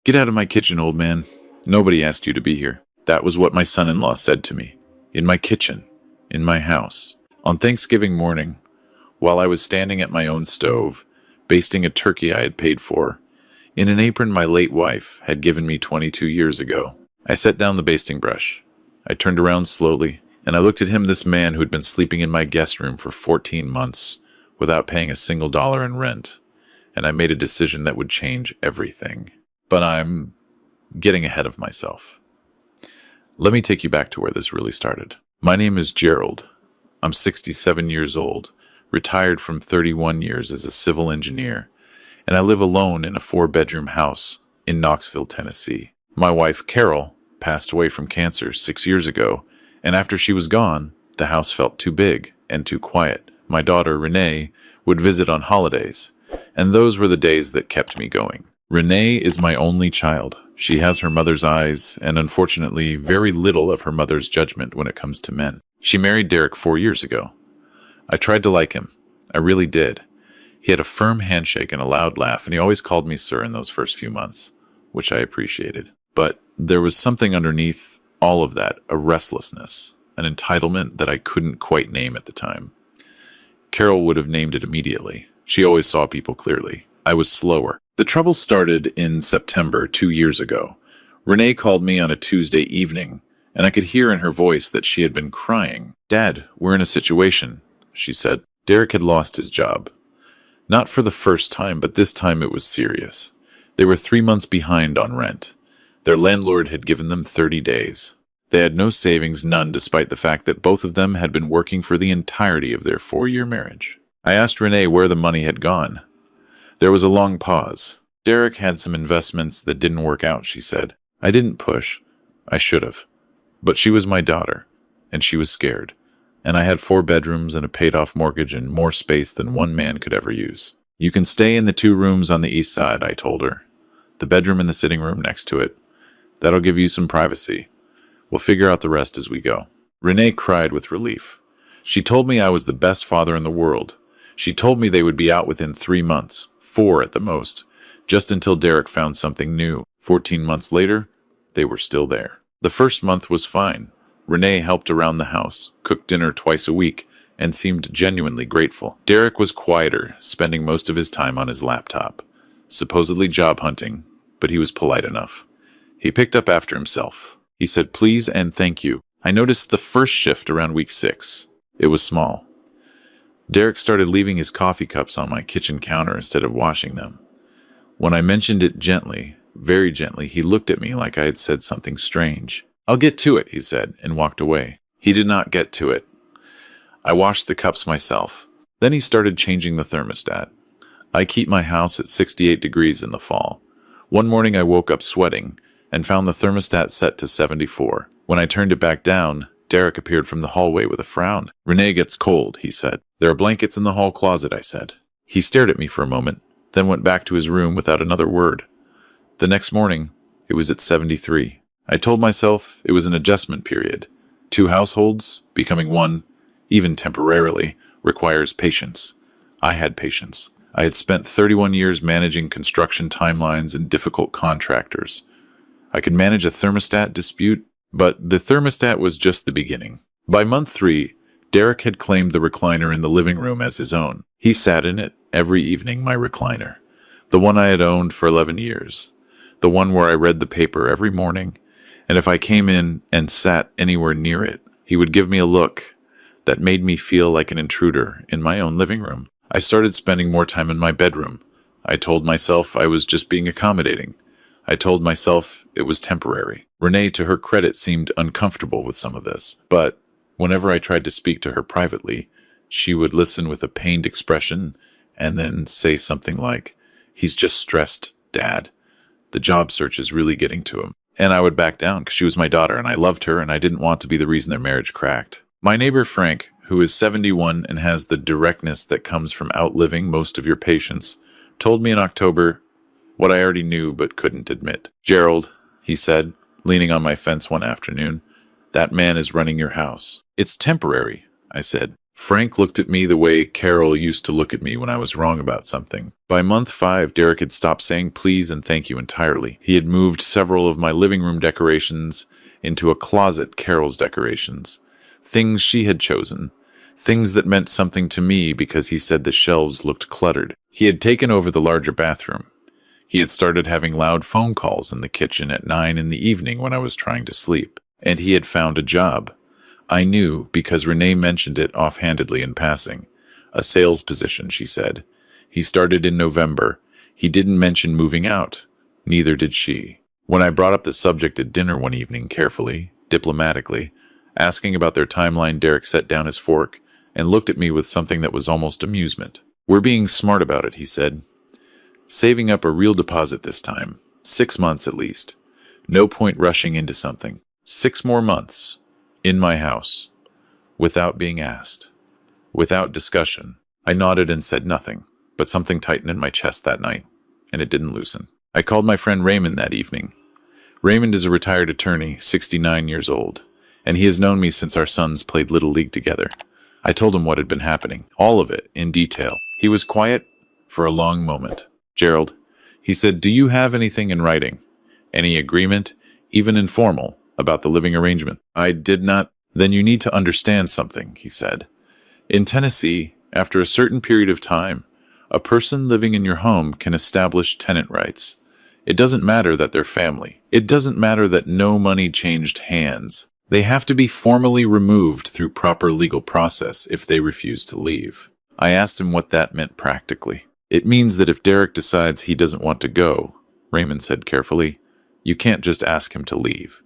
"Get out of my kitchen, old man. Nobody asked you to be here." That was what my son-in-law said to me. In my kitchen. In my house. On Thanksgiving morning, while I was standing at my own stove, basting a turkey I had paid for, in an apron my late wife had given me 22 years ago. I set down the basting brush. I turned around slowly, and I looked at him, this man who had been sleeping in my guest room for 14 months without paying a single dollar in rent, and I made a decision that would change everything. But I'm getting ahead of myself. Let me take you back to where this really started. My name is Gerald. I'm 67 years old, retired from 31 years as a civil engineer, and I live alone in a 4-bedroom house in Knoxville, Tennessee. My wife, Carol, passed away from cancer 6 years ago, and after she was gone, the house felt too big and too quiet. My daughter, Renee, would visit on holidays, and those were the days that kept me going. Renee is my only child. She has her mother's eyes, and unfortunately, very little of her mother's judgment when it comes to men. She married Derek 4 years ago. I tried to like him. I really did. He had a firm handshake and a loud laugh, and he always called me sir in those first few months, which I appreciated. But there was something underneath all of that, a restlessness, an entitlement that I couldn't quite name at the time. Carol would have named it immediately. She always saw people clearly. I was slower. The trouble started in September 2 years ago. Renee called me on a Tuesday evening, and I could hear in her voice that she had been crying. "Dad, we're in a situation," she said. Derek had lost his job. Not for the first time, but this time it was serious. They were 3 months behind on rent. Their landlord had given them 30 days. They had no savings, none, despite the fact that both of them had been working for the entirety of their 4-year marriage. I asked Renee where the money had gone. There was a long pause. Derek had some investments that didn't work out, she said. I didn't push. I should have. But she was my daughter, and she was scared. And I had 4 bedrooms and a paid-off mortgage and more space than one man could ever use. "You can stay in the 2 rooms on the east side," I told her. "The bedroom and the sitting room next to it. That'll give you some privacy. We'll figure out the rest as we go." Renee cried with relief. She told me I was the best father in the world. She told me they would be out within 3 months, 4 at the most, just until Derek found something new. 14 months later, they were still there. The first month was fine. Renee helped around the house, cooked dinner twice a week, and seemed genuinely grateful. Derek was quieter, spending most of his time on his laptop, supposedly job hunting, but he was polite enough. He picked up after himself. He said please and thank you. I noticed the first shift around week 6. It was small. Derek started leaving his coffee cups on my kitchen counter instead of washing them. When I mentioned it gently, very gently, he looked at me like I had said something strange. "I'll get to it," he said, and walked away. He did not get to it. I washed the cups myself. Then he started changing the thermostat. I keep my house at 68 degrees in the fall. One morning I woke up sweating and found the thermostat set to 74. When I turned it back down, Derek appeared from the hallway with a frown. "Renee gets cold," he said. "There are blankets in the hall closet," I said. He stared at me for a moment, then went back to his room without another word. The next morning, it was at 73. I told myself it was an adjustment period. 2 households, becoming one, even temporarily, requires patience. I had patience. I had spent 31 years managing construction timelines and difficult contractors. I could manage a thermostat dispute, but the thermostat was just the beginning. By month 3, Derek had claimed the recliner in the living room as his own. He sat in it every evening, my recliner. The one I had owned for 11 years. The one where I read the paper every morning, and if I came in and sat anywhere near it, he would give me a look that made me feel like an intruder in my own living room. I started spending more time in my bedroom. I told myself I was just being accommodating. I told myself it was temporary. Renee, to her credit, seemed uncomfortable with some of this, but whenever I tried to speak to her privately, she would listen with a pained expression and then say something like, "He's just stressed, Dad. The job search is really getting to him." And I would back down because she was my daughter and I loved her and I didn't want to be the reason their marriage cracked. My neighbor Frank, who is 71 and has the directness that comes from outliving most of your patients, told me in October what I already knew but couldn't admit. "Gerald," he said, leaning on my fence one afternoon, "that man is running your house." "It's temporary," I said. Frank looked at me the way Carol used to look at me when I was wrong about something. By month 5, Derek had stopped saying please and thank you entirely. He had moved several of my living room decorations into a closet, Carol's decorations. Things she had chosen. Things that meant something to me because he said the shelves looked cluttered. He had taken over the larger bathroom. He had started having loud phone calls in the kitchen at 9 in the evening when I was trying to sleep. And he had found a job. I knew because Renee mentioned it offhandedly in passing. A sales position, she said. He started in November. He didn't mention moving out. Neither did she. When I brought up the subject at dinner one evening carefully, diplomatically, asking about their timeline, Derek set down his fork and looked at me with something that was almost amusement. We're being smart about it, he said. Saving up a real deposit this time. 6 months at least. No point rushing into something. 6 more months. In my house. Without being asked. Without discussion. I nodded and said nothing, but something tightened in my chest that night, and it didn't loosen. I called my friend Raymond that evening. Raymond is a retired attorney, 69 years old, and he has known me since our sons played Little League together. I told him what had been happening, all of it, in detail. He was quiet for a long moment. Gerald, he said, do you have anything in writing? Any agreement, even informal, about the living arrangement? I did not. Then you need to understand something, he said. In Tennessee, after a certain period of time, a person living in your home can establish tenant rights. It doesn't matter that they're family. It doesn't matter that no money changed hands. They have to be formally removed through proper legal process if they refuse to leave. I asked him what that meant practically. It means that if Derek decides he doesn't want to go, Raymond said carefully, you can't just ask him to leave.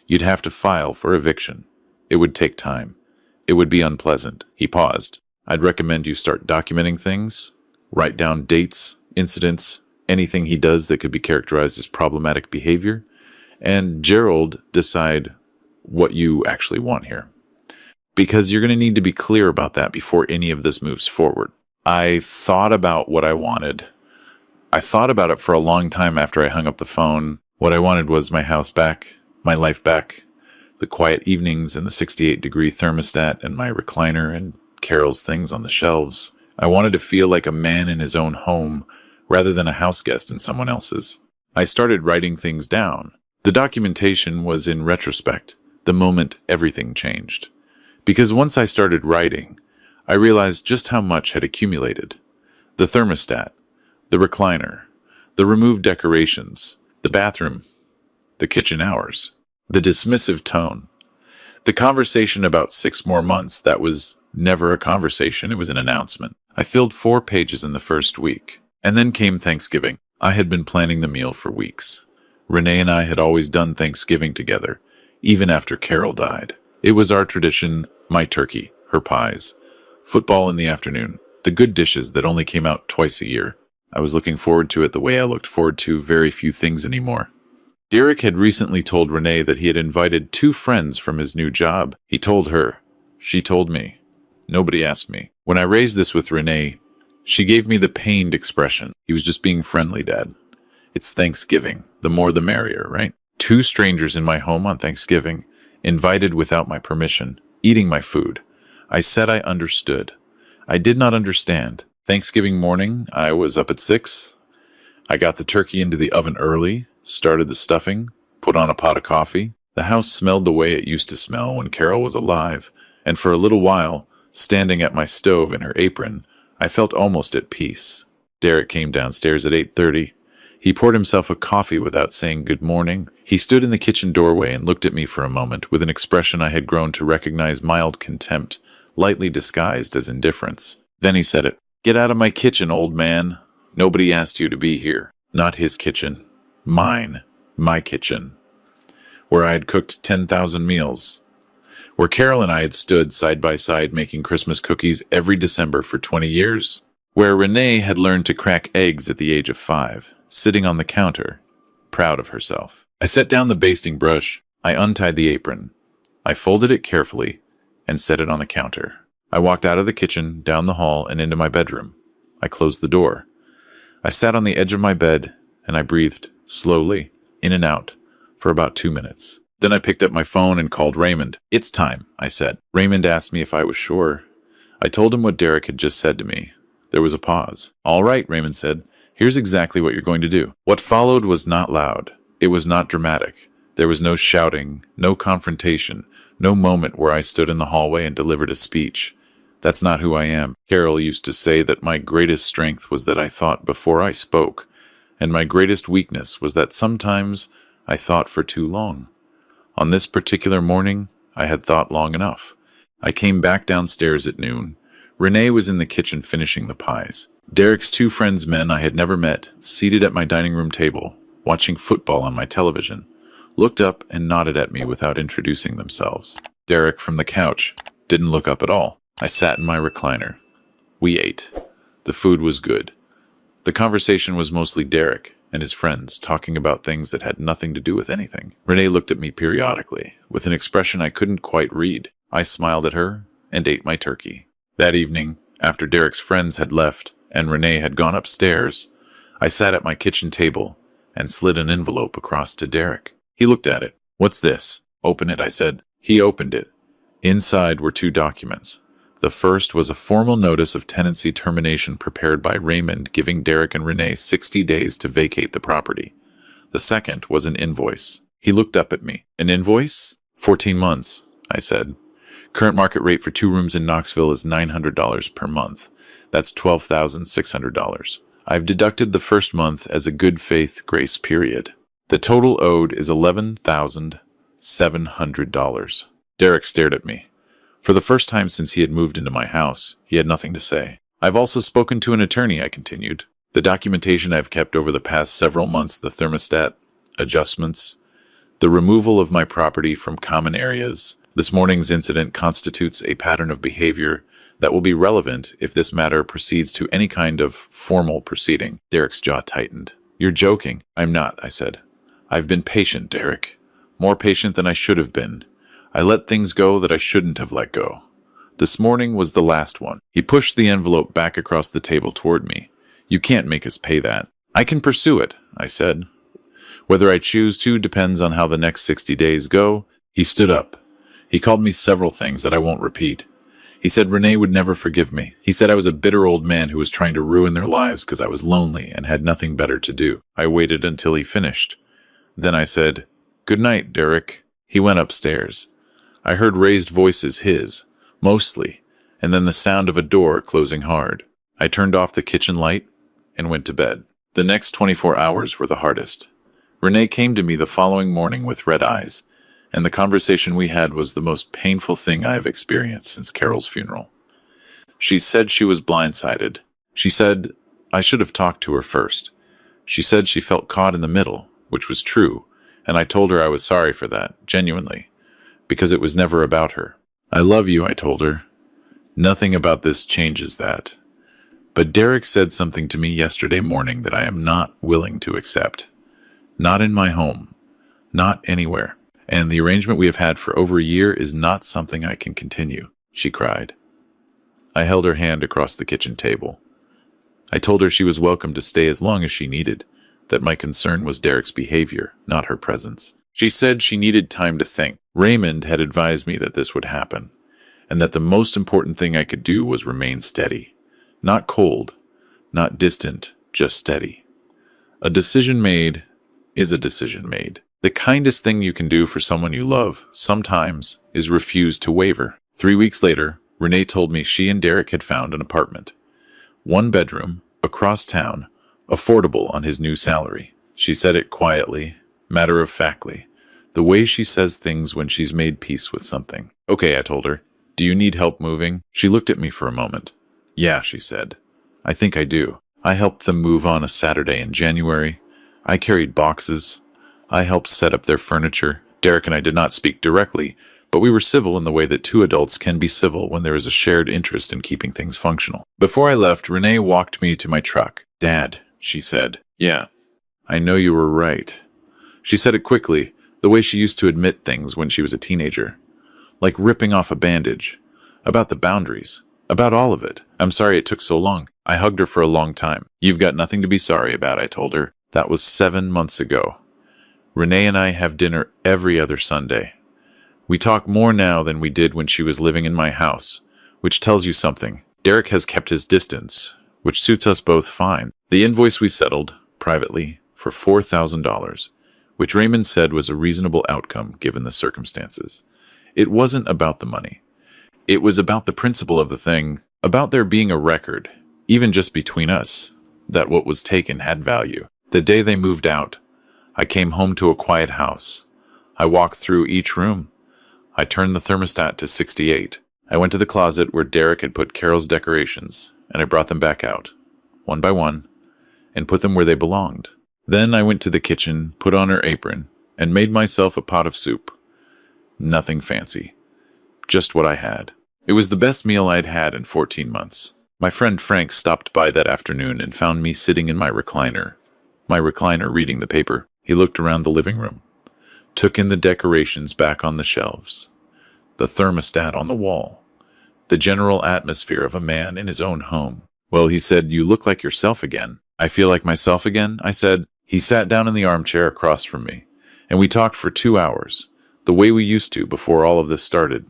You'd have to file for eviction. It would take time. It would be unpleasant. He paused. I'd recommend you start documenting things. Write down dates, incidents, anything he does that could be characterized as problematic behavior. And Gerald, decide what you actually want here. Because you're going to need to be clear about that before any of this moves forward. I thought about what I wanted. I thought about it for a long time after I hung up the phone. What I wanted was my house back. My life back, the quiet evenings and the 68-degree thermostat and my recliner and Carol's things on the shelves. I wanted to feel like a man in his own home rather than a house guest in someone else's. I started writing things down. The documentation was in retrospect, the moment everything changed. Because once I started writing, I realized just how much had accumulated. The thermostat, the recliner, the removed decorations, the bathroom, the kitchen hours. The dismissive tone. The conversation about 6 more months, that was never a conversation, it was an announcement. I filled 4 pages in the first week. And then came Thanksgiving. I had been planning the meal for weeks. Renee and I had always done Thanksgiving together, even after Carol died. It was our tradition, my turkey, her pies, football in the afternoon, the good dishes that only came out twice a year. I was looking forward to it the way I looked forward to very few things anymore. Derek had recently told Renee that he had invited 2 friends from his new job. He told her. She told me. Nobody asked me. When I raised this with Renee, she gave me the pained expression. He was just being friendly, Dad. It's Thanksgiving. The more the merrier, right? 2 strangers in my home on Thanksgiving, invited without my permission, eating my food. I said I understood. I did not understand. Thanksgiving morning, I was up at 6. I got the turkey into the oven early, started the stuffing, put on a pot of coffee. The house smelled the way it used to smell when Carol was alive, and for a little while, standing at my stove in her apron, I felt almost at peace. Derek came downstairs at 8:30. He poured himself a coffee without saying good morning. He stood in the kitchen doorway and looked at me for a moment with an expression I had grown to recognize mild contempt, lightly disguised as indifference. Then he said it. Get out of my kitchen, old man. Nobody asked you to be here. Not his kitchen. Mine. My kitchen. Where I had cooked 10,000 meals. Where Carol and I had stood side by side making Christmas cookies every December for 20 years. Where Renee had learned to crack eggs at the age of 5, sitting on the counter, proud of herself. I set down the basting brush. I untied the apron. I folded it carefully and set it on the counter. I walked out of the kitchen, down the hall, and into my bedroom. I closed the door. I sat on the edge of my bed, and I breathed, slowly, in and out, for about 2 minutes. Then I picked up my phone and called Raymond. It's time, I said. Raymond asked me if I was sure. I told him what Derek had just said to me. There was a pause. "All right," Raymond said. "Here's exactly what you're going to do." What followed was not loud. It was not dramatic. There was no shouting, no confrontation, no moment where I stood in the hallway and delivered a speech. That's not who I am. Carol used to say that my greatest strength was that I thought before I spoke, and my greatest weakness was that sometimes I thought for too long. On this particular morning, I had thought long enough. I came back downstairs at noon. Renee was in the kitchen finishing the pies. Derek's two friends, men I had never met, seated at my dining room table, watching football on my television, looked up and nodded at me without introducing themselves. Derek, from the couch, didn't look up at all. I sat in my recliner. We ate. The food was good. The conversation was mostly Derek and his friends talking about things that had nothing to do with anything. Renee looked at me periodically, with an expression I couldn't quite read. I smiled at her and ate my turkey. That evening, after Derek's friends had left and Renee had gone upstairs, I sat at my kitchen table and slid an envelope across to Derek. He looked at it. "What's this?" "Open it," I said. He opened it. Inside were two documents. The first was a formal notice of tenancy termination prepared by Raymond, giving Derek and Renee 60 days to vacate the property. The second was an invoice. He looked up at me. "An invoice?" 14 months, I said. "Current market rate for 2 rooms in Knoxville is $900 per month. That's $12,600. I've deducted the first month as a good faith grace period. The total owed is $11,700. Derek stared at me. For the first time since he had moved into my house, he had nothing to say. "I've also spoken to an attorney," I continued. "The documentation I've kept over the past several months, the thermostat adjustments, the removal of my property from common areas. This morning's incident constitutes a pattern of behavior that will be relevant if this matter proceeds to any kind of formal proceeding." Derek's jaw tightened. "You're joking." "I'm not," I said. "I've been patient, Derek. More patient than I should have been. I let things go that I shouldn't have let go. This morning was the last one." He pushed the envelope back across the table toward me. "You can't make us pay that." "I can pursue it," I said. "Whether I choose to depends on how the next 60 days go." He stood up. He called me several things that I won't repeat. He said Renee would never forgive me. He said I was a bitter old man who was trying to ruin their lives because I was lonely and had nothing better to do. I waited until he finished. Then I said, "Good night, Derek." He went upstairs. I heard raised voices, his, mostly, and then the sound of a door closing hard. I turned off the kitchen light and went to bed. The next 24 hours were the hardest. Renee came to me the following morning with red eyes, and the conversation we had was the most painful thing I have experienced since Carol's funeral. She said she was blindsided. She said I should have talked to her first. She said she felt caught in the middle, which was true, and I told her I was sorry for that, genuinely, because it was never about her. "I love you," I told her. "Nothing about this changes that. But Derek said something to me yesterday morning that I am not willing to accept. Not in my home. Not anywhere. And the arrangement we have had for over a year is not something I can continue." She cried. I held her hand across the kitchen table. I told her she was welcome to stay as long as she needed, that my concern was Derek's behavior, not her presence. She said she needed time to think. Raymond had advised me that this would happen, and that the most important thing I could do was remain steady. Not cold, not distant, just steady. A decision made is a decision made. The kindest thing you can do for someone you love, sometimes, is refuse to waver. 3 weeks later, Renee told me she and Derek had found an apartment. 1 bedroom, across town, affordable on his new salary. She said it quietly, matter-of-factly, the way she says things when she's made peace with something. "Okay," I told her. "Do you need help moving?" She looked at me for a moment. "Yeah," she said. "I think I do. I helped them move on a Saturday in January. I carried boxes. I helped set up their furniture. Derek and I did not speak directly, but we were civil in the way that 2 adults can be civil when there is a shared interest in keeping things functional." Before I left, Renee walked me to my truck. "Dad," she said. "Yeah, I know you were right." She said it quickly, the way she used to admit things when she was a teenager. Like ripping off a bandage. About the boundaries. About all of it. "I'm sorry it took so long." I hugged her for a long time. "You've got nothing to be sorry about," I told her. That was 7 months ago. Renee and I have dinner every other Sunday. We talk more now than we did when she was living in my house. which tells you something. Derek has kept his distance, which suits us both fine. The invoice we settled, privately, for $4,000, which Raymond said was a reasonable outcome given the circumstances. It wasn't about the money. It was about the principle of the thing, about there being a record, even just between us, that what was taken had value. The day they moved out, I came home to a quiet house. I walked through each room. I turned the thermostat to 68. I went to the closet where Derek had put Carol's decorations, and I brought them back out, one by one, and put them where they belonged. Then I went to the kitchen, put on her apron, and made myself a pot of soup. Nothing fancy. Just what I had. It was the best meal I'd had in 14 months. My friend Frank stopped by that afternoon and found me sitting in my recliner reading the paper. He looked around the living room, took in the decorations back on the shelves, the thermostat on the wall, the general atmosphere of a man in his own home. Well, he said, "You look like yourself again." "I feel like myself again?" I said. He sat down in the armchair across from me, and we talked for 2 hours, the way we used to before all of this started,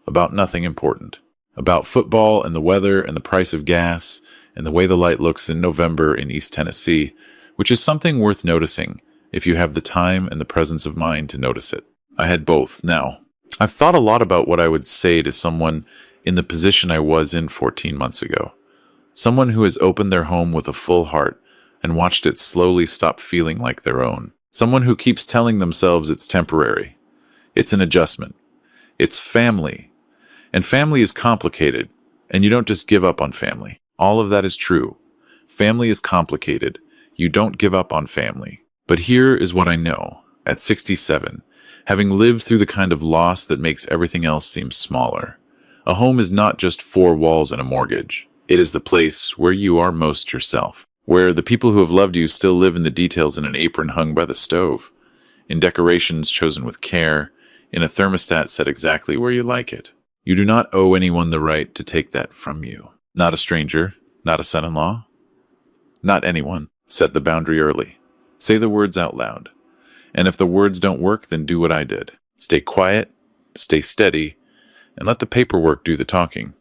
about nothing important. About football and the weather and the price of gas and the way the light looks in November in East Tennessee, which is something worth noticing if you have the time and the presence of mind to notice it. I had both. Now, I've thought a lot about what I would say to someone in the position I was in 14 months ago. Someone who has opened their home with a full heart and watched it slowly stop feeling like their own. Someone who keeps telling themselves it's temporary. It's an adjustment. It's family. And family is complicated, and you don't just give up on family. All of that is true. Family is complicated. You don't give up on family. But here is what I know. At 67, having lived through the kind of loss that makes everything else seem smaller, a home is not just 4 walls and a mortgage. It is the place where you are most yourself, where the people who have loved you still live in the details in an apron hung by the stove, in decorations chosen with care, in a thermostat set exactly where you like it. You do not owe anyone the right to take that from you. Not a stranger, not a son-in-law, not anyone. Set the boundary early. Say the words out loud. And if the words don't work, then do what I did. Stay quiet, stay steady, and let the paperwork do the talking.